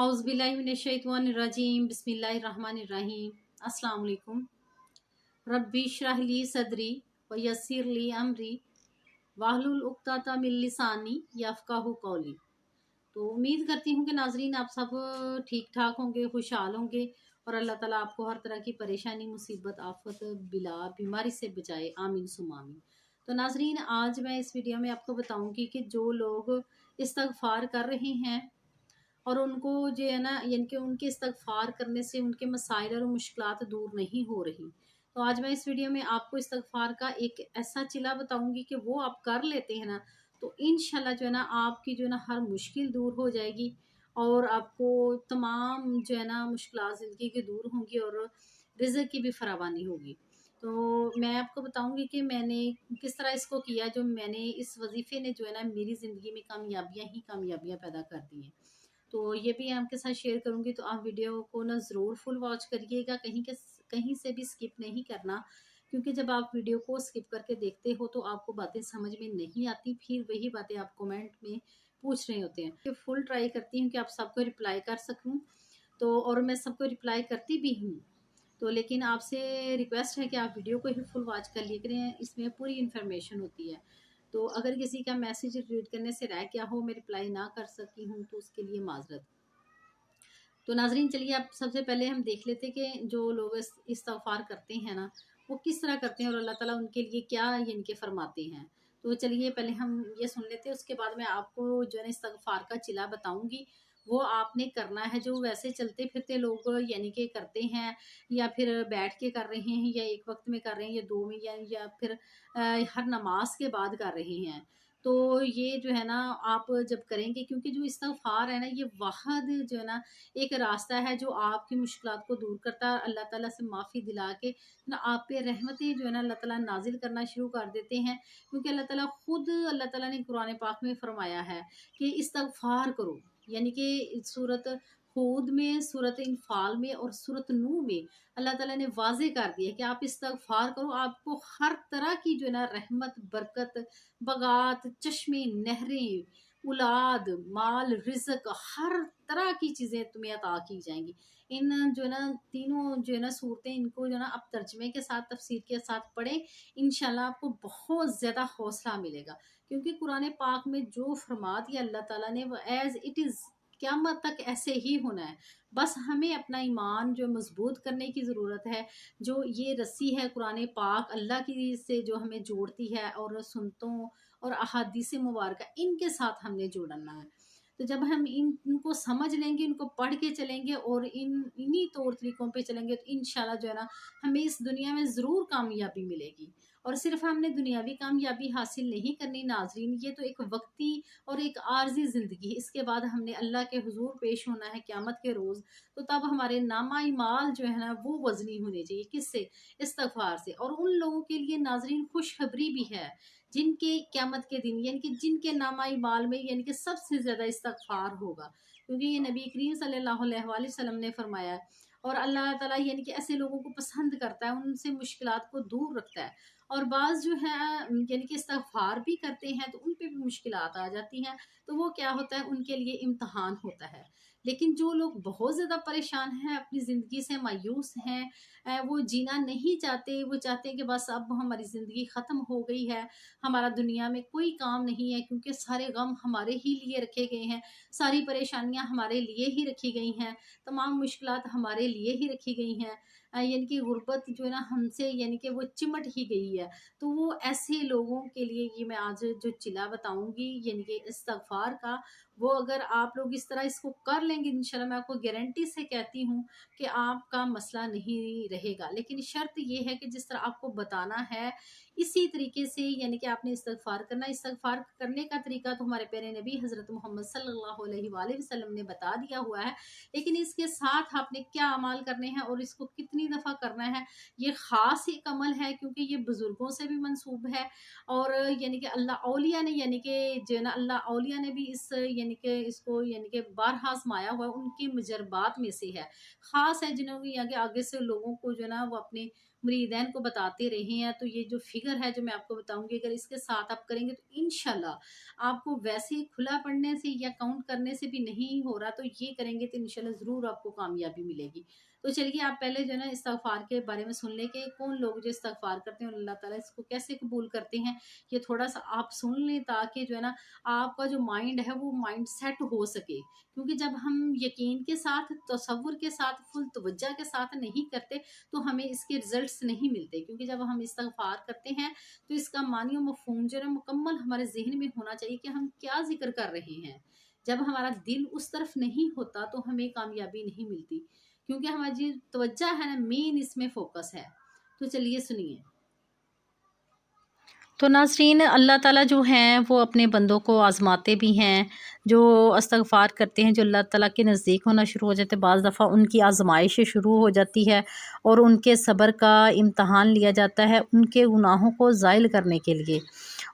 औज़ुबिल्लाहिमिनश्शैतानिर्रजीम बिस्मिल्लाहिर्रहमानिर्रहीम। अस्सलाम वालेकुम। रब्बी इश्रह ली सदरी व यस्सिर ली अमरी वाहलुल उक़्दतम मिन लिसानी यफ़क़हू क़ौली। तो उम्मीद करती हूँ कि नाज़रीन आप सब ठीक ठाक होंगे, खुशहाल होंगे और अल्लाह ताला आपको हर तरह की परेशानी, मुसीबत, आफत, बिला, बीमारी से बचाए। आमीन सुम्मा आमीन। तो नाज़रीन आज मैं इस वीडियो में आपको बताऊंगी कि जो लोग इस्तग़फ़ार कर रहे हैं और उनको जो है ना यानी कि उनके इस्तग़फ़ार करने से उनके मसाइल और मुश्किलात दूर नहीं हो रही। तो आज मैं इस वीडियो में आपको इस्तग़फ़ार का एक ऐसा चिला बताऊंगी कि वो आप कर लेते हैं ना तो इंशाल्लाह जो है ना आपकी जो है ना हर मुश्किल दूर हो जाएगी और आपको तमाम जो है ना मुश्किलात ज़िंदगी की दूर होंगी और रिज़्क़ की भी फरावानी होगी। तो मैं आपको बताऊंगी कि मैंने किस तरह इसको किया, जो मैंने इस वजीफ़े ने जो है ना मेरी ज़िंदगी में कामयाबियाँ ही कामयाबियाँ पैदा कर दी हैं। तो ये भी आपके साथ शेयर करूँगी, तो आप वीडियो को ना ज़रूर फुल वॉच करिएगा, कहीं से भी स्किप नहीं करना, क्योंकि जब आप वीडियो को स्किप करके देखते हो तो आपको बातें समझ में नहीं आती, फिर वही बातें आप कमेंट में पूछ रहे होते हैं। तो फुल ट्राई करती हूँ कि आप सबको रिप्लाई कर सकूँ, तो और मैं सबको रिप्लाई करती भी हूँ। तो लेकिन आपसे रिक्वेस्ट है कि आप वीडियो को ही फुल वॉच कर लिया करें, इसमें पूरी इन्फॉर्मेशन होती है। तो अगर किसी का मैसेज रीड करने से रह गया हो, मैं रिप्लाई ना कर सकी हूँ, तो उसके लिए माजरत। तो नाजरीन चलिए आप सबसे पहले हम देख लेते कि जो लोग इस्तग़फ़ार करते हैं ना वो किस तरह करते हैं और अल्लाह ताला उनके लिए क्या यानी कि फरमाते हैं। तो चलिए पहले हम ये सुन लेते हैं, उसके बाद मैं आपको जो है ना इस्तग़फ़ार का चिला बताऊंगी। वो आपने करना है जो वैसे चलते फिरते लोग यानी कि करते हैं, या फिर बैठ के कर रहे हैं, या एक वक्त में कर रहे हैं, या दो में, या फिर हर नमाज के बाद कर रहे हैं। तो ये जो है ना आप जब करेंगे, क्योंकि जो इस्तग़फ़ार है ना ये वाहद जो है ना एक रास्ता है जो आपकी मुश्किलात को दूर करता है। अल्लाह ताला से माफ़ी दिला के ना आप पे रहमतें जो है ना अल्लाह ताला नाज़िल करना शुरू कर देते हैं, क्योंकि अल्लाह ताला ने कुरान पाक में फ़रमाया है कि इस्तग़फ़ार करो। यानी कि सूरत हूद में, सूरत इन्फ़ाल में और सूरत नूह में अल्लाह ताला ने वाज़े कर दिया कि आप इस्तग़फ़ार करो, आपको हर तरह की जो है ना रहमत, बरकत, बगात, चश्मे, नहरें, औलाद, माल, रिज़्क़, हर तरह की चीज़ें तुम्हें अता की जाएँगी। इन जो है ना तीनों जो है ना सूरतें, इनको जो है ना आप तर्जुमे के साथ, तफ़सीर के साथ पढ़ें, इंशाल्लाह आपको बहुत ज़्यादा हौसला मिलेगा। क्योंकि कुरान पाक में जो फ़रमा दिया अल्लाह ताला ने वो एज़ इट इज़ क़यामत तक ऐसे ही होना है। बस हमें अपना ईमान जो मज़बूत करने की ज़रूरत है। जो ये रस्सी है कुरान पाक अल्लाह की से जो हमें जोड़ती है, और सुन्नतों और अहादीस मुबारक इनके साथ हमने जुड़ना है। तो जब हम इनको समझ लेंगे, इनको पढ़ के चलेंगे और इन्हीं तौर तरीकों पे चलेंगे, तो इंशाल्लाह जो है ना हमें इस दुनिया में ज़रूर कामयाबी मिलेगी। और सिर्फ हमने दुनियावी कामयाबी हासिल नहीं करनी नाजरीन, ये तो एक वक्ती और एक आर्जी ज़िंदगी, इसके बाद हमने अल्लाह के हुजूर पेश होना है क़यामत के रोज़। तो तब हमारे नामा-ई-माल जो है ना वो वज़नी होने चाहिए, किससे? इस्तग़फ़ार से। और उन लोगों के लिए नाजरीन खुशखबरी भी है जिनके क़यामत के दिन यानी कि जिनके नामा-ई-माल में यानी कि सबसे ज़्यादा इस्तग़फ़ार होगा, क्योंकि ये नबी करीम सल्लल्लाहु अलैहि वसल्लम ने फरमाया है। और अल्लाह ताला यानी कि ऐसे लोगों को पसंद करता है, उनसे मुश्किलात को दूर रखता है। और बाज़ जो है यानी कि इस्तग़फ़ार भी करते हैं तो उन पे भी मुश्किलात आ जाती हैं, तो वो क्या होता है उनके लिए इम्तिहान होता है। लेकिन जो लोग बहुत ज़्यादा परेशान हैं, अपनी ज़िंदगी से मायूस हैं, वो जीना नहीं चाहते, वो चाहते हैं कि बस अब हमारी ज़िंदगी ख़त्म हो गई है, हमारा दुनिया में कोई काम नहीं है, क्योंकि सारे गम हमारे ही लिए रखे गए हैं, सारी परेशानियाँ हमारे लिए ही रखी गई हैं, तमाम मुश्किलात हमारे लिए ही रखी गई हैं। यानी कि गुर्बत जो है ना हमसे यानी कि वो चिमट ही गई है। तो वो ऐसे लोगों के लिए ये मैं आज जो चिला बताऊँगी यानी कि इस्तग़फ़ार का, वो अगर आप लोग इस तरह इसको कर लेंगे, इंशाल्लाह मैं आपको गारंटी से कहती हूँ कि आपका मसला नहीं रहेगा। लेकिन शर्त ये है कि जिस तरह आपको बताना है, इसी तरीके से यानी कि आपने इस्तग़फ़ार करना है। इस्तग़फ़ार करने का तरीका तो हमारे प्यारे नबी हज़रत मोहम्मद सल्लल्लाहु अलैहि वसल्लम ने बता दिया हुआ है। लेकिन इसके साथ आपने क्या अमाल करने हैं और इसको कितनी दफ़ा करना है, ये ख़ास एक अमल है, क्योंकि ये बुज़ुर्गों से भी मंसूब है। और यानी कि अल्लाह औलिया ने यानी कि जो है ना अल्लाह औलिया ने भी इस यानी कि इसको यानी कि बारहा आज़माया हुआ है, उनकी मुजरबात में से है। ख़ास है जिन्होंने आगे आगे से लोगों को जो है ना वो अपने मुरीदैन को बताते रहे हैं। तो ये जो फिगर है जो मैं आपको बताऊंगी, अगर इसके साथ आप करेंगे तो इंशाल्लाह आपको वैसे खुला पढ़ने से या काउंट करने से भी नहीं हो रहा, तो ये करेंगे तो इंशाल्लाह ज़रूर आपको कामयाबी मिलेगी। तो चलिए आप पहले जो है ना इस्तगफार के बारे में सुन ले कि कौन लोग जो इस्तगफार करते हैं अल्लाह ताला इसको कैसे कबूल करते हैं। ये थोड़ा सा आप सुन लें ताकि जो है ना आपका जो माइंड है वो माइंड सेट हो सके, क्योंकि जब हम यकीन के साथ, तसव्वुर के साथ, फुल तवज्जो के साथ नहीं करते तो हमें इसके रिजल्ट्स नहीं मिलते। क्योंकि जब हम इस्तगफार करते हैं तो इसका मानी और मफहूम जो है ना मुकम्मल हमारे जहन में होना चाहिए कि हम क्या जिक्र कर रहे हैं। जब हमारा दिल उस तरफ नहीं होता तो हमें कामयाबी नहीं मिलती, क्योंकि हमारी जो तवज्जो है ना मेन इसमें फोकस है। तो चलिए सुनिए। तो नाज़रीन, अल्लाह ताला जो हैं वो अपने बंदों को आज़माते भी हैं। जो इस्तग़फ़ार करते हैं, जो अल्लाह ताला के नज़दीक होना शुरू हो जाते हैं, बाज़ दफ़ा उनकी आज़माइश शुरू हो जाती है और उनके सब्र का इम्तहान लिया जाता है उनके गुनाहों को ज़ाइल करने के लिए।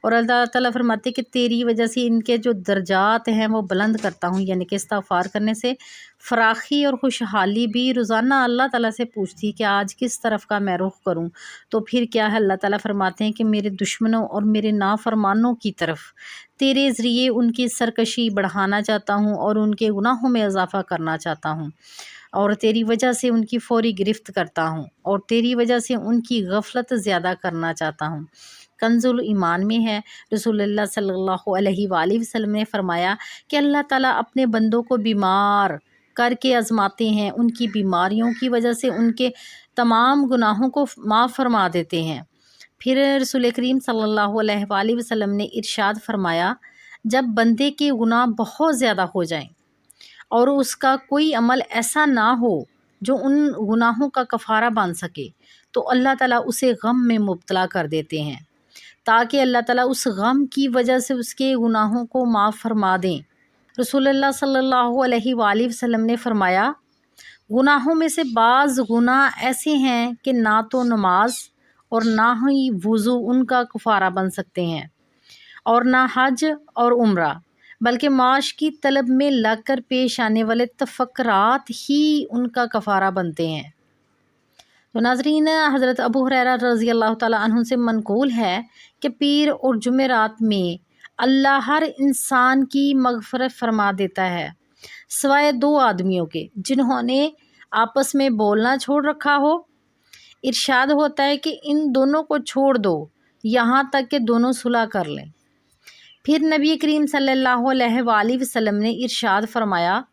और अल्लाह ताला फरमाते हैं कि तेरी वजह से इनके जो दर्जात हैं वो बुलंद करता हूँ, यानी कि इस्तग़फ़ार करने से फ़राखी और खुशहाली भी रोज़ाना अल्लाह ताला से पूछती है कि आज किस तरफ का मैं रुख करूँ। तो फिर क्या है, अल्लाह ताला फरमाते हैं कि मेरे दुश्मनों और मेरे नाफरमानों की तरफ तेरे ज़रिए उनकी सरकशी बढ़ाना चाहता हूँ और उनके गुनाहों में इजाफ़ा करना चाहता हूँ, और तेरी वजह से उनकी फ़ौरी गिरफ़्त करता हूँ और तेरी वजह से उनकी गफ़लत ज़्यादा करना चाहता हूँ। कंजुल ईमान में है, रसूलुल्लाह सल्लल्लाहु अलैहि वसल्लम ने फ़रमाया कि अल्लाह ताला अपने बंदों को बीमार करके आज़माते हैं, उनकी बीमारियों की वजह से उनके तमाम गुनाहों को माफ़ फरमा देते हैं। फिर रसूल करीम सल्लल्लाहु अलैहि वसल्लम ने इरशाद फरमाया, जब बंदे के गुनाह बहुत ज़्यादा हो जाएं और उसका कोई अमल ऐसा ना हो जो उन गुनाहों का कफ़ारा बन सके, तो अल्लाह ताला उसे गम में मुब्तला कर देते हैं, ताकि अल्लाह ताला उस गम की वजह से उसके गुनाहों को माफ़ फरमा दें। रसूलुल्लाह सल्लल्लाहु अलैहि वसल्लम ने फरमाया, गुनाहों में से बाज़ गुनाह ऐसे हैं कि ना तो नमाज और ना ही वुज़ू उनका कफ़ारा बन सकते हैं, और ना हज और उम्रा, बल्कि माश की तलब में लगकर पेश आने वाले तफक्कुरात ही उनका कफ़ारा बनते हैं। तो नाज़रीन, हज़रत अबू हुरैरा रज़ी अल्लाह ताला अन्हु से मनक़ूल है कि पीर और जुमेरात में अल्लाह हर इंसान की मग़फ़िरत फ़रमा देता है, सिवाय दो आदमियों के जिन्होंने आपस में बोलना छोड़ रखा हो। इरशाद होता है कि इन दोनों को छोड़ दो यहाँ तक कि दोनों सुलह कर लें। फिर नबी करीम सल्लल्लाहु अलैहि वसल्लम ने इरशाद फरमाया,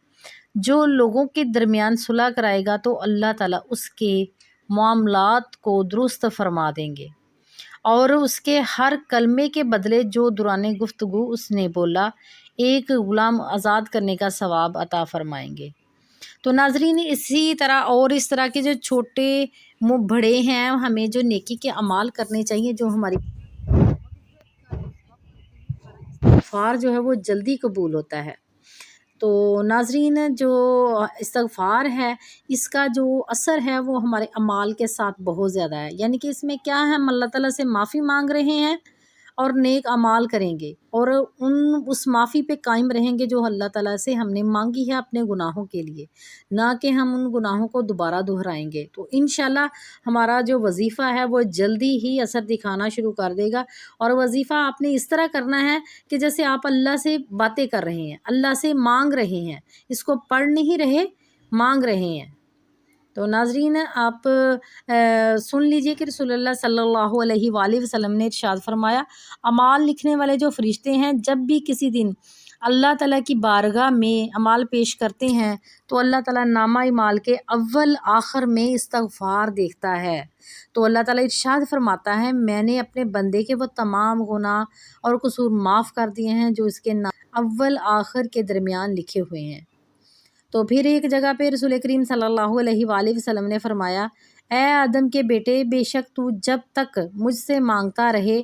जो लोगों के दरमियान सुलह कराएगा तो अल्लाह ताला उसके मामलात को दुरुस्त फरमा देंगे और उसके हर कलमे के बदले जो दौरान गुफ्तगू उसने बोला एक ग़ुलाम आज़ाद करने का सवाब अता फरमाएंगे। तो नाज़रीन, इसी तरह और इस तरह के जो छोटे बड़े हैं, हमें जो नेकी के अमाल करने चाहिए, जो हमारी इस्तग़फ़ार जो है वो जल्दी कबूल होता है। तो नाज़रीन, जो इस्तग़फ़ार है इसका जो असर है वो हमारे अमाल के साथ बहुत ज़्यादा है, यानी कि इसमें क्या है, हम अल्लाह ताला से माफ़ी मांग रहे हैं और नेक अमाल करेंगे और उस माफ़ी पे कायम रहेंगे जो अल्लाह ताला से हमने मांगी है अपने गुनाहों के लिए, ना कि हम उन गुनाहों को दोबारा दोहराएंगे। तो इंशाल्लाह हमारा जो वज़ीफ़ा है वो जल्दी ही असर दिखाना शुरू कर देगा। और वज़ीफ़ा आपने इस तरह करना है कि जैसे आप अल्लाह से बातें कर रहे हैं, अल्लाह से मांग रहे हैं, इसको पढ़ नहीं रहे, मांग रहे हैं। तो नाज़रीन, आप सुन लीजिए कि रसूलुल्लाह सल्लल्लाहु अलैहि वसल्लम ने इरशाद फरमाया, अमाल लिखने वाले जो फ़रिश्ते हैं जब भी किसी दिन अल्लाह ताला की बारगाह में अमाल पेश करते हैं तो अल्लाह ताला नामा अमाल के अव्वल आखिर में इस्तग़फ़ार देखता है। तो अल्लाह ताला इरशाद फरमाता है, मैंने अपने बंदे के वो तमाम गुनाह और कसूर माफ़ कर दिए हैं जो इसके अव्वल आखिर के दरमियान लिखे हुए हैं। तो फिर एक जगह पे रसूल करीम सल्लल्लाहु अलैहि वसल्लम ने फरमाया, ए आदम के बेटे, बेशक तू जब तक मुझसे मांगता रहे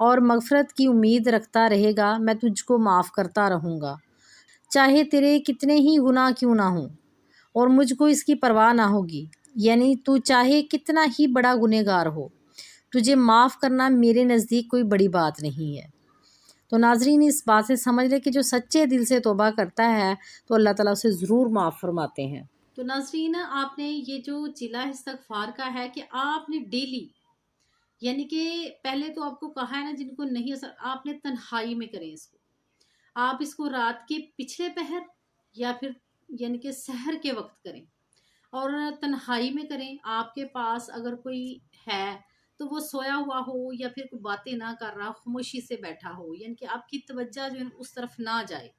और मग़फ़िरत की उम्मीद रखता रहेगा मैं तुझको माफ़ करता रहूँगा, चाहे तेरे कितने ही गुनाह क्यों ना हों, और मुझको इसकी परवाह ना होगी। यानी तू चाहे कितना ही बड़ा गुनहगार हो, तुझे माफ़ करना मेरे नज़दीक कोई बड़ी बात नहीं है। तो नाज़रीन, इस बात से समझ ले कि जो सच्चे दिल से तौबा करता है तो अल्लाह ताला उसे ज़रूर माफ़ फरमाते हैं। तो नाज़रीन, आपने ये जो चिला इस्तगफार का है कि आपने डेली, यानी कि पहले तो आपको कहा है ना, जिनको नहीं असर, आपने तन्हाई में करें इसको। आप इसको रात के पिछले पहर या फिर यानी कि सहर के वक्त करें, और तन्हाई में करें। आपके पास अगर कोई है तो वो सोया हुआ हो या फिर कोई बातें ना कर रहा, खामोशी से बैठा हो, यानी कि आपकी तवज्जो जो है उस तरफ ना जाए।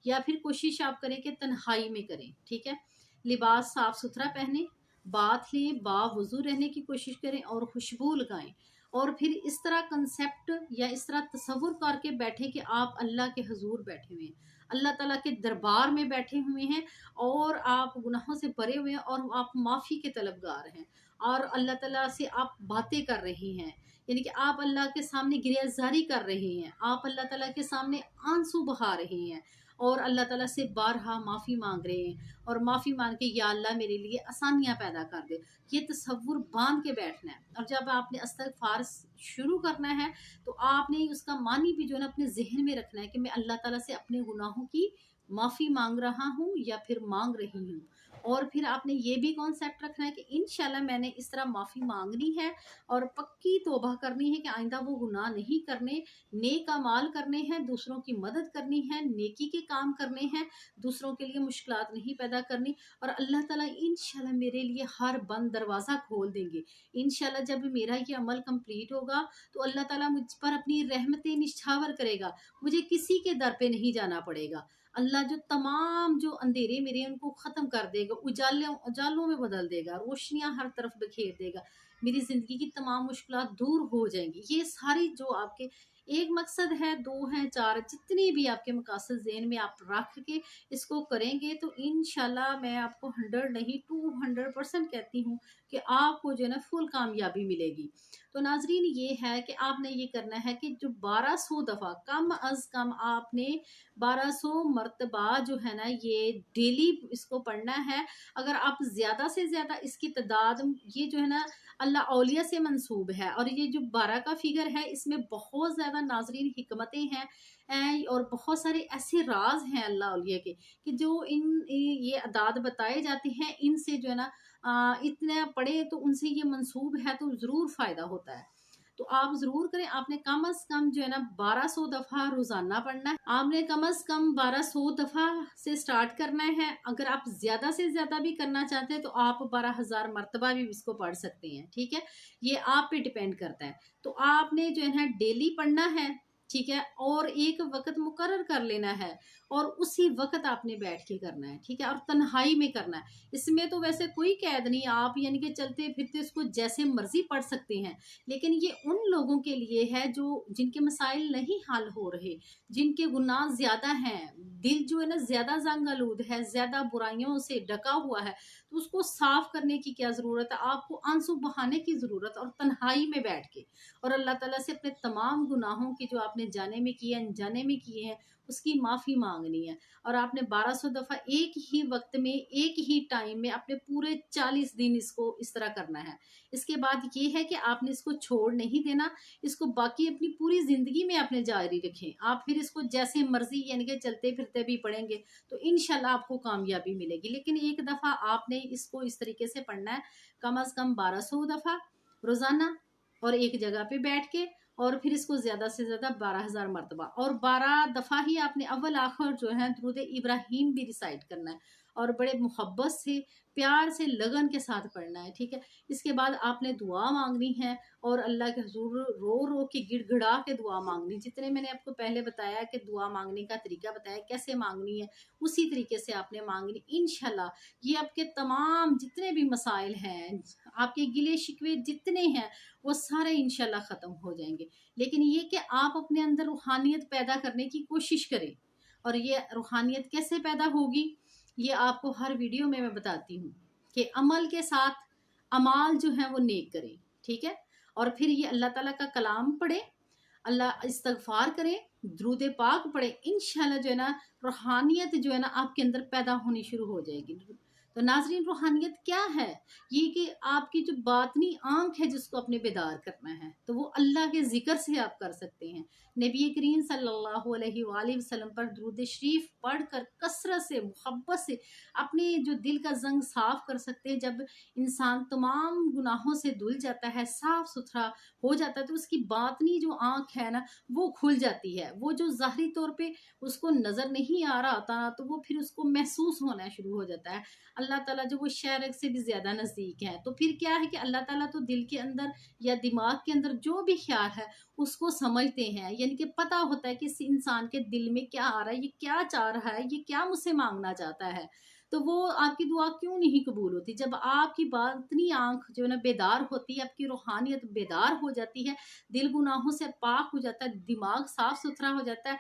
या फिर कोशिश आप करें कि तन्हाई में करें, ठीक है। लिबास साफ सुथरा पहने, बात लें, बावुजू रहने की कोशिश करें और खुशबू लगाएं। और फिर इस तरह कंसेप्ट या इस तरह तसव्वुर करके बैठे कि आप अल्लाह के हजूर बैठे हुए हैं, अल्लाह ताला के दरबार में बैठे हुए हैं, और आप गुनाहों से भरे हुए हैं और आप माफ़ी के तलबगार हैं, और अल्लाह ताला से आप बातें कर रहे हैं, यानी कि आप अल्लाह के सामने गिरफ्तारी कर रहे हैं, आप अल्लाह ताला के सामने आंसू बहा रहे हैं, और अल्लाह ताला से बारहा माफ़ी मांग रहे हैं, और माफ़ी मांग के या अल्लाह मेरे लिए आसानियाँ पैदा कर दे। ये तसव्वुर बांध के बैठना है। और जब आपने इस्तग़फ़ार शुरू करना है तो आपने उसका मानी भी जो है ना अपने जहन में रखना है कि मैं अल्लाह ताला से अपने गुनाहों की माफ़ी मांग रहा हूँ या फिर मांग रही हूँ। और फिर आपने ये भी कॉन्सेप्ट रखना है कि इंशाल्लाह मैंने इस तरह माफ़ी मांगनी है और पक्की तौबा करनी है कि आइंदा वो गुनाह नहीं करने, नेक अमाल करने हैं, दूसरों की मदद करनी है, नेकी के काम करने हैं, दूसरों के लिए मुश्किलात नहीं पैदा करनी। और अल्लाह ताला इंशाल्लाह मेरे लिए हर बंद दरवाज़ा खोल देंगे। इंशाल्लाह जब मेरा ये अमल कंप्लीट होगा तो अल्लाह ताला मुझ पर अपनी रहमतें निछावर करेगा, मुझे किसी के दर पे नहीं जाना पड़ेगा। अल्लाह जो तमाम जो अंधेरे मेरे हैं उनको ख़त्म कर देगा, उजालों उजालों में बदल देगा, रोशनियाँ हर तरफ बिखेर देगा, मेरी ज़िंदगी की तमाम मुश्किलात दूर हो जाएंगी। ये सारी जो आपके एक मकसद है, दो हैं, चार, जितने भी आपके मकासद ज़हन में आप रख के इसको करेंगे तो इंशाल्लाह मैं आपको 100 नहीं 200% कहती हूँ कि आपको जो है ना फुल कामयाबी मिलेगी। तो नाजरीन, ये है कि आपने ये करना है कि जो 1200 दफ़ा कम अज़ कम आपने 1200 मरतबा जो है ना ये डेली इसको पढ़ना है। अगर आप ज़्यादा से ज़्यादा इसकी तादाद, ये जो है ना अल्लाह औलिया से मंसूब है, और ये जो 12 का फिगर है इसमें बहुत ज़्यादा नाजरीन हिकमतें हैं, और बहुत सारे ऐसे राज हैं अल्लाह औलिया के कि जो ये अदाद बताए जाते हैं, इनसे जो है ना इतना पढ़े तो उनसे ये मंसूब है तो ज़रूर फ़ायदा होता है। तो आप ज़रूर करें। आपने कम अज़ कम जो है ना 1200 दफ़ा रोज़ाना पढ़ना है। आपने कम अज़ कम 1200 दफ़ा से स्टार्ट करना है। अगर आप ज़्यादा से ज़्यादा भी करना चाहते हैं तो आप 12,000 मरतबा भी इसको पढ़ सकते हैं, ठीक है। ये आप पे डिपेंड करता है। तो आपने जो है ना डेली पढ़ना है, ठीक है, और एक वक़्त मुकर्रर कर लेना है, और उसी वक़्त आपने बैठ के करना है, ठीक है, और तन्हाई में करना है। इसमें तो वैसे कोई कैद नहीं, आप यानी कि चलते फिरते इसको जैसे मर्ज़ी पढ़ सकते हैं। लेकिन ये उन लोगों के लिए है जो जिनके मसाइल नहीं हल हो रहे, जिनके गुनाह ज़्यादा हैं, दिल जो है ना ज़्यादा ज़ंग आलूद है, ज़्यादा बुराइयों से ढका हुआ है, तो उसको साफ़ करने की क्या ज़रूरत है? आपको आंसू बहाने की ज़रूरत, और तन्हाई में बैठ के, और अल्लाह ताला से अपने तमाम गुनाहों की जो आपने जाने में किए, अनजाने में किए हैं, उसकी माफ़ी माँगनी है। और आपने 1200 दफ़ा एक ही वक़्त में, एक ही टाइम में अपने पूरे 40 दिन इसको इस तरह करना है। इसके बाद ये है कि आपने इसको छोड़ नहीं देना, इसको बाकी अपनी पूरी ज़िंदगी में आपने जारी रखें। आप फिर इसको जैसे मर्ज़ी यानी कि चलते-फिरते भी पढ़ेंगे तो इंशाल्लाह आपको कामयाबी मिलेगी। लेकिन एक दफ़ा आपने इसको इस तरीके से पढ़ना है, कम अज़ कम 1200 दफ़ा रोज़ाना, और एक जगह पे बैठ के, और फिर इसको ज़्यादा से ज़्यादा 12,000 मरतबा, और 12 दफ़ा ही आपने अव्वल आखिर जो है दुरूद इब्राहीम भी रिसाइट करना है, और बड़े मोहब्बत से, प्यार से, लगन के साथ पढ़ना है, ठीक है। इसके बाद आपने दुआ मांगनी है, और अल्लाह के हुजूर रो रो के गिड़गिड़ा के दुआ मांगनी। जितने मैंने आपको पहले बताया कि दुआ मांगने का तरीका बताया कैसे मांगनी है, उसी तरीके से आपने मांगनी। इंशाल्लाह ये आपके तमाम जितने भी मसाइल हैं, आपके गिले शिकवे जितने हैं, वो सारे इंशाल्लाह ख़त्म हो जाएंगे। लेकिन ये कि आप अपने अंदर रूहानियत पैदा करने की कोशिश करें। और ये रूहानियत कैसे पैदा होगी, ये आपको हर वीडियो में मैं बताती हूँ कि अमल के साथ अमाल जो है वो नेक करें, ठीक है। और फिर ये अल्लाह ताला का कलाम पढ़े, अल्लाह इस्तगफार करें, दुरूद पाक पढ़े, इंशाल्लाह जो है ना रूहानियत जो है ना आपके अंदर पैदा होनी शुरू हो जाएगी। तो नाजरीन, रूहानियत क्या है? ये कि आपकी जो बातनी आंख है जिसको अपने बेदार करना है, तो वो अल्लाह के जिक्र से आप कर सकते हैं। नबी करीम सल्लल्लाहु अलैहि वसल्लम पर दुरूद शरीफ पढ़कर कसरत से, मोहब्बत से अपने जो दिल का जंग साफ कर सकते हैं। जब इंसान तमाम गुनाहों से धुल जाता है, साफ सुथरा हो जाता है, तो उसकी बातनी जो आंख है ना, वो खुल जाती है। वो जो ज़ाहिरी तौर पे उसको नज़र नहीं आ रहा होता ना, तो वो फिर उसको महसूस होना शुरू हो जाता है। अल्लाह ताला जो वो शहर से भी ज़्यादा नज़दीक है। तो फिर क्या है कि अल्लाह ताला तो दिल के अंदर या दिमाग के अंदर जो भी ख्याल है उसको समझते हैं, यानी कि पता होता है कि इस इंसान के दिल में क्या आ रहा है, ये क्या चाह रहा है, ये क्या मुझसे मांगना चाहता है। तो वो आपकी दुआ क्यों नहीं कबूल होती? जब आपकी बातनी आंख जो है ना बेदार होती है, आपकी रूहानियत बेदार हो जाती है, दिल गुनाहों से पाक हो जाता है, दिमाग साफ सुथरा हो जाता है,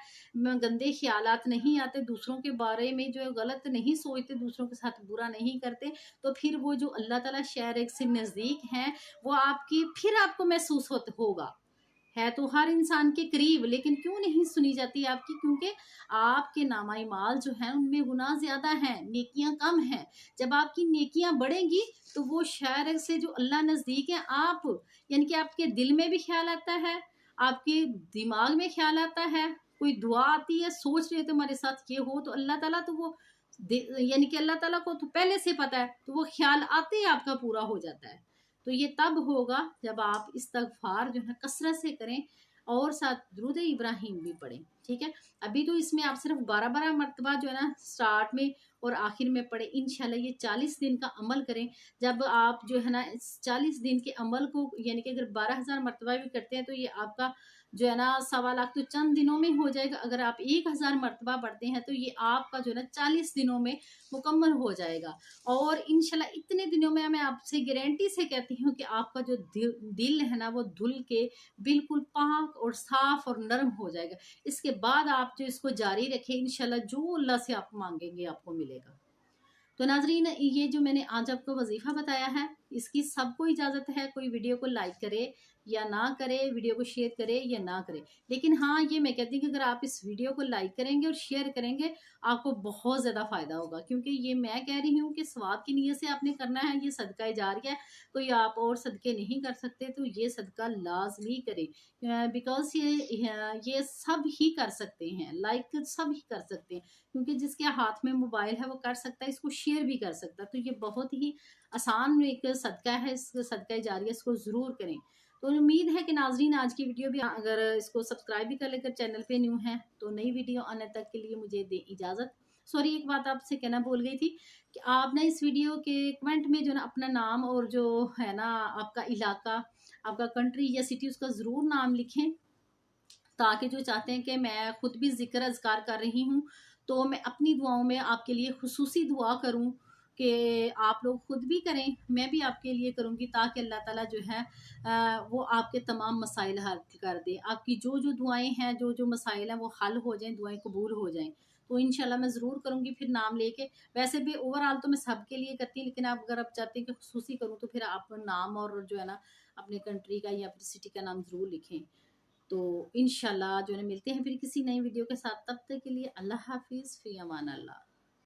गंदे ख्यालात नहीं आते, दूसरों के बारे में जो है गलत नहीं सोचते, दूसरों के साथ बुरा नहीं करते, तो फिर वो जो अल्लाह ताला शहर से नज़दीक हैं, वो आपकी फिर आपको महसूस होगा। है तो हर इंसान के करीब, लेकिन क्यों नहीं सुनी जाती आपकी? क्योंकि आपके नामाई माल जो है उनमें गुनाह ज्यादा हैं, नेकियां कम हैं। जब आपकी नेकियां बढ़ेंगी तो वो शायर से जो अल्लाह नजदीक है, आप यानी कि आपके दिल में भी ख्याल आता है, आपके दिमाग में ख्याल आता है, कोई दुआ आती है, सोच रहे तो हमारे साथ ये हो, तो अल्लाह ताला तो वो यानी कि अल्लाह ताला को तो पहले से पता है, तो वो ख्याल आते ही आपका पूरा हो जाता है। तो ये तब होगा जब आप इस्तगफार जो है कसरत से करें और साथ दुरूद इब्राहिम भी पढ़ें। ठीक है, अभी तो इसमें आप सिर्फ 12-12 मरतबा जो है ना स्टार्ट में और आखिर में पढ़े। इंशाल्लाह ये 40 दिन का अमल करें। जब आप जो है ना इस 40 दिन के अमल को, यानी कि अगर 12,000 मरतबा भी करते हैं तो ये आपका जो है ना 1.25 लाख तो चंद दिनों में हो जाएगा। अगर आप 1000 मरतबा पढ़ते हैं तो ये आपका जो है ना 40 दिनों में मुकम्मल हो जाएगा। और इंशाल्लाह इतने दिनों में मैं आपसे गारंटी से कहती हूँ कि आपका जो दिल है ना वो धुल के बिल्कुल पाक और साफ और नरम हो जाएगा। इसके बाद आप जो इसको जारी रखें, इंशाल्लाह जो अल्लाह से आप मांगेंगे आपको मिलेगा। तो नाजरीन, ये जो मैंने आज आपको वजीफा बताया है, इसकी सबको इजाज़त है, कोई वीडियो को लाइक करे या ना करे, वीडियो को शेयर करे या ना करे, लेकिन हाँ ये मैं कहती हूँ कि अगर आप इस वीडियो को लाइक करेंगे और शेयर करेंगे, आपको बहुत ज़्यादा फ़ायदा होगा। क्योंकि ये मैं कह रही हूँ कि सवाब की नीयत से आपने करना है, ये सदका जारिया है, कोई आप और सदके नहीं कर सकते, तो ये सदका लाजमी करें। बिकॉज ये सब ही कर सकते हैं, लाइक सब ही कर सकते हैं, क्योंकि जिसके हाथ में मोबाइल है वो कर सकता है, इसको शेयर भी कर सकता है। तो ये बहुत ही आसान एक सदका है, इस सदका जारिया इसको ज़रूर करें। तो उम्मीद है कि नाजरीन आज की वीडियो भी, अगर इसको सब्सक्राइब भी कर लेकर चैनल पे न्यू है, तो नई वीडियो आने तक के लिए मुझे दे इजाज़त। सॉरी, एक बात आपसे कहना भूल गई थी कि आप ना इस वीडियो के कमेंट में जो ना अपना नाम और जो है ना आपका इलाका, आपका कंट्री या सिटी, उसका ज़रूर नाम लिखें, ताकि जो चाहते हैं कि मैं खुद भी जिक्र अज़कार कर रही हूँ, तो मैं अपनी दुआओं में आपके लिए खुसूसी दुआ करूँ कि आप लोग खुद भी करें, मैं भी आपके लिए करूँगी, ताकि अल्लाह ताला जो है वो आपके तमाम मसाइल हल कर दे। आपकी जो जो दुआएं हैं, जो जो मसाइल हैं, वो हल हो जाएं, दुआएं कबूल हो जाएं। तो इंशाल्लाह मैं ज़रूर करूँगी फिर नाम लेके। वैसे भी ओवरऑल तो मैं सबके लिए करती हूँ, लेकिन आप अगर आप चाहते हैं कि खुसूसी करूँ, तो फिर आप नाम और जो है ना अपने कंट्री का या अपनी सिटी का नाम ज़रूर लिखें। तो इंशाल्लाह जो है मिलते हैं फिर किसी नई वीडियो के साथ। तब तक के लिए अल्लाह हाफिज़, फ़ी अमान अल्लाह।